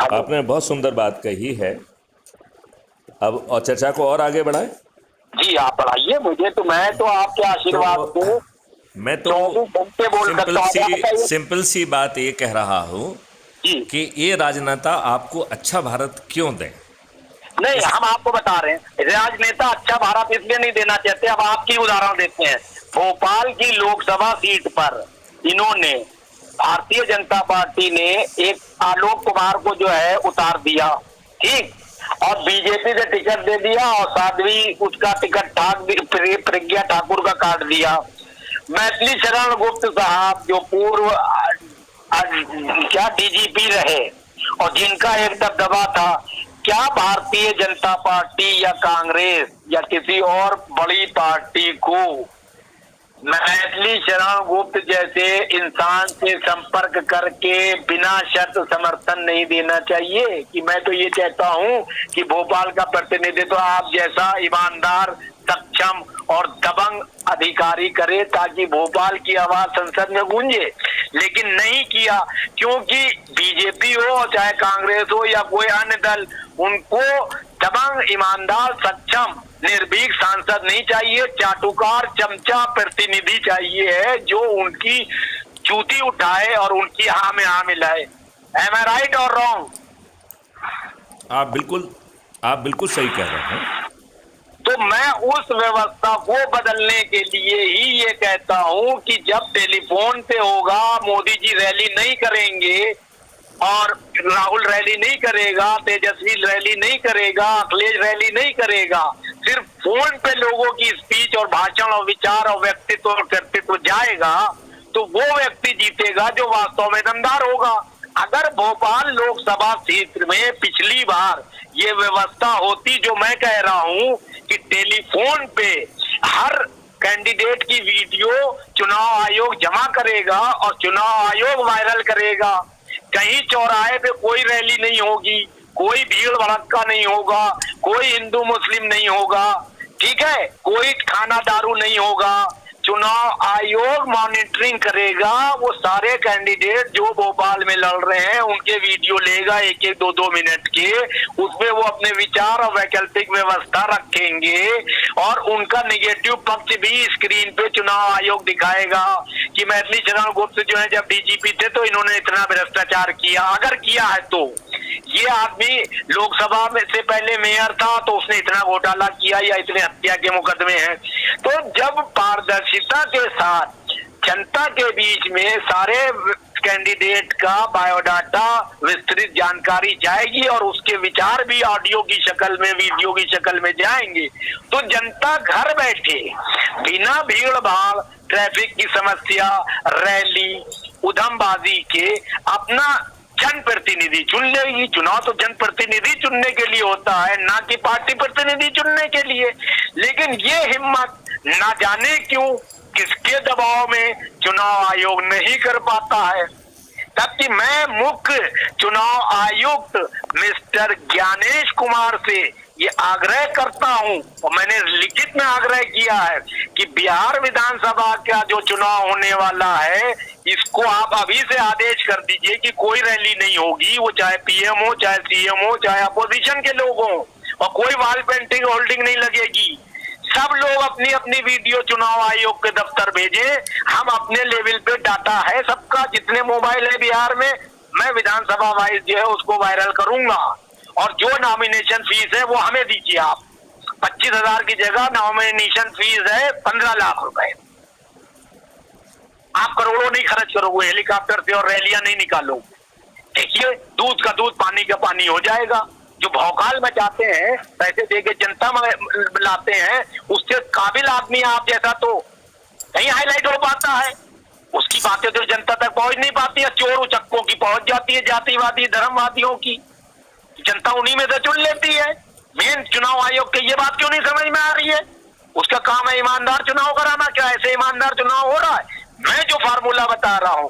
Hello. आपने बहुत सुंदर बात कही है। अब और चर्चा को और आगे बढ़ाएं। जी आप पढ़ाइए मुझे, तो मैं तो आपके आशीर्वाद तो से मैं तो 24 घंटे बोल सकता हूँ। आप बताइए। सिंपल सी बात ये कह रहा हूँ जी कि ये राजनेता आपको अच्छा भारत क्यों दें। नहीं, इस हम आपको बता रहे हैं राजनेता अच्छा भारत इसलिए नहीं देना चाहते। अब आपकी उदाहरण देते हैं। भोपाल की लोकसभा सीट पर इन्होंने, भारतीय जनता पार्टी ने एक आलोक कुमार को जो है उतार दिया, ठीक, और बीजेपी से टिकट दे दिया और साध्वी उसका टिकट प्रज्ञा ठाकुर का काट दिया। मैथिली शरण गुप्त साहब जो पूर्व क्या डीजीपी रहे और जिनका एक दबदबा था, क्या भारतीय जनता पार्टी या कांग्रेस या किसी और बड़ी पार्टी को मैथिली शरण गुप्त जैसे इंसान से संपर्क करके बिना शर्त समर्थन नहीं देना चाहिए? कि मैं तो ये कहता हूं कि भोपाल का प्रतिनिधित्व आप जैसा ईमानदार, सक्षम और दबंग अधिकारी करे ताकि भोपाल की आवाज संसद में गूंजे, लेकिन नहीं किया। क्योंकि बीजेपी हो चाहे कांग्रेस हो या कोई अन्य दल, उनको दबंग, ईमानदार, सक्षम, निर्भीक सांसद नहीं चाहिए, चाटुकार चमचा प्रतिनिधि चाहिए है जो उनकी चूती उठाए और उनकी हाँ में हाँ मिलाए। एम आई राइट और रॉन्ग? आप बिल्कुल सही कह रहे हैं। तो मैं उस व्यवस्था को बदलने के लिए ही ये कहता हूं कि जब टेलीफोन पे होगा, मोदी जी रैली नहीं करेंगे और राहुल रैली नहीं करेगा, तेजस्वी रैली नहीं करेगा, अखिलेश रैली नहीं करेगा, सिर्फ फोन पे लोगों की स्पीच और भाषण और विचार और व्यक्तित्व और कर्तृत्व जाएगा, तो वो व्यक्ति जीतेगा जो वास्तव में दमदार होगा। अगर भोपाल लोकसभा क्षेत्र में पिछली बार ये व्यवस्था होती जो मैं कह रहा हूं कि टेलीफोन पे हर कैंडिडेट की वीडियो चुनाव आयोग जमा करेगा और चुनाव आयोग वायरल करेगा, कहीं चौराहे पे कोई रैली नहीं होगी, कोई भीड़ भड़क्का नहीं होगा, कोई हिंदू मुस्लिम नहीं होगा, ठीक है, कोई खाना दारू नहीं होगा, चुनाव आयोग मॉनिटरिंग करेगा, वो सारे कैंडिडेट जो भोपाल में लड़ रहे हैं उनके वीडियो लेगा, एक एक दो दो मिनट के, उसमें वो अपने विचार और वैकल्पिक व्यवस्था रखेंगे और उनका निगेटिव पक्ष भी स्क्रीन पे चुनाव आयोग दिखाएगा कि मैथिली शरण गुप्त जो है जब डीजीपी थे तो इन्होंने इतना भ्रष्टाचार किया। अगर किया है तो ये आदमी लोकसभा में से पहले मेयर था तो उसने इतना घोटाला किया या इतने हत्या के मुकदमे हैं। तो जब पारदर्शिता के साथ जनता के बीच में सारे कैंडिडेट का बायोडाटा विस्तृत जानकारी जाएगी और उसके विचार भी ऑडियो की शक्ल में, वीडियो की शक्ल में जाएंगे, तो जनता घर बैठे बिना भीड़ भाड़, ट्रैफिक की समस्या, रैली, उधमबाजी के अपना जनप्रतिनिधि चुन लेगी। चुनाव तो जनप्रतिनिधि चुनने के लिए होता है, ना कि पार्टी प्रतिनिधि चुनने के लिए। लेकिन ये हिम्मत ना जाने क्यों किसके दबाव में चुनाव आयोग नहीं कर पाता है। तब मैं मुख्य चुनाव आयुक्त मिस्टर ज्ञानेश कुमार से ये आग्रह करता हूं और मैंने लिखित में आग्रह किया है कि बिहार विधानसभा का जो चुनाव होने वाला है इसको आप अभी से आदेश कर दीजिए कि कोई रैली नहीं होगी, वो चाहे पीएम हो, चाहे सीएम हो, चाहे अपोजिशन के लोग हों, और कोई वॉल पेंटिंग होल्डिंग नहीं लगेगी। सब लोग अपनी अपनी वीडियो चुनाव आयोग के दफ्तर भेजे। हम अपने लेवल पे डाटा है सबका, जितने मोबाइल है बिहार में, मैं विधानसभा वाइज जो है उसको वायरल करूंगा। और जो नॉमिनेशन फीस है वो हमें दीजिए आप। 25,000 की जगह नॉमिनेशन फीस है 15 लाख रुपए। आप करोड़ों नहीं खर्च करोगे हेलीकॉप्टर से और रैलियां नहीं निकालोगे। देखिए, दूध का दूध पानी का पानी हो जाएगा। जो भौकाल मचाते हैं, पैसे देके जनता लाते हैं, उससे काबिल आदमी आप जैसा तो नहीं हाईलाइट हो पाता है। उसकी बातें तो जनता तक पहुंच नहीं पाती है, चोर उचक्कों की पहुंच जाती है, जातिवादी धर्मवादियों की, जनता उन्हीं में से चुन लेती है। मेन चुनाव आयोग के ये बात क्यों नहीं समझ में आ रही है? उसका काम है ईमानदार चुनाव कराना। क्या ऐसे ईमानदार चुनाव हो रहा है? मैं जो फार्मूला बता रहा हूं